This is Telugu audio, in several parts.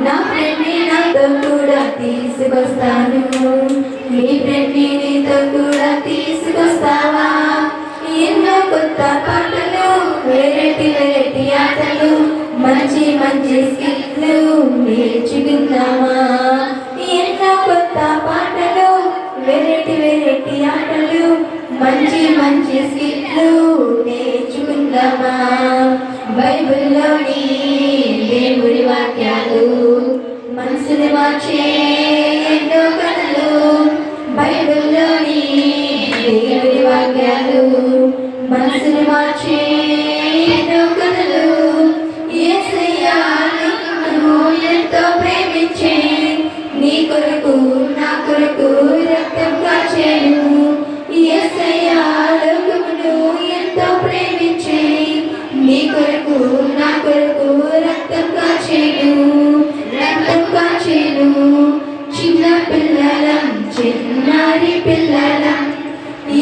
నా ఫ్రెండ్ని నాతో కూడా తీసుకొస్తాను. మీ ఫ్రెండ్ని నీతో కూడా తీసుకొస్తావా? ఎన్నో కొత్త పాటలు, వెరైటీ వెరైటీ ఆటలు, మంచి మంచి స్కిట్లు నేర్చుకుందామా? ఎన్నో కొత్త పాటలు, వెరైటీ వెరైటీ ఆటలు, మంచి మంచి స్కిట్లు నేర్చుకుందామా? బైబిల్లోని దేవుడి వాక్యాలు మనసుని మార్చే ఎన్నో కథలు. బైబిల్లోని దేవుడి వాక్యాలు మనసుని మార్చే ఎన్నో కథలు. యేసయ్యా నన్ను ఎంతో ప్రేమించే, నీ కొరకు నా కొరకు రక్తం కాచెను. యేసయ్యా లోకమును ఎంతో ప్రేమించే, నీ కొరకు నా కొరకు రక్తం కాచెను, రక్తం కాచెను. చిన్న పిల్లలం, చిన్నారి పిల్లలం,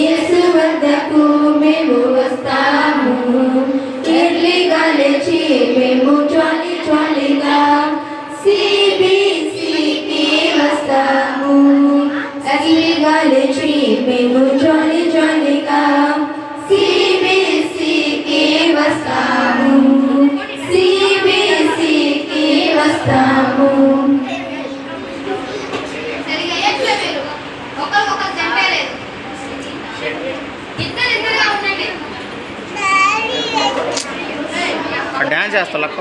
యేసు వద్దకు మేము వస్తాము. ఎర్లీగా లేచి మేము జాలి జాలిగా CBCకి వస్తాము. ఎర్లీగా లేచి మేము జాలి జాలిగా CBCకి వస్తాము. CBCకి వస్తాము. డ్యాన్స్ చేస్తా లక్క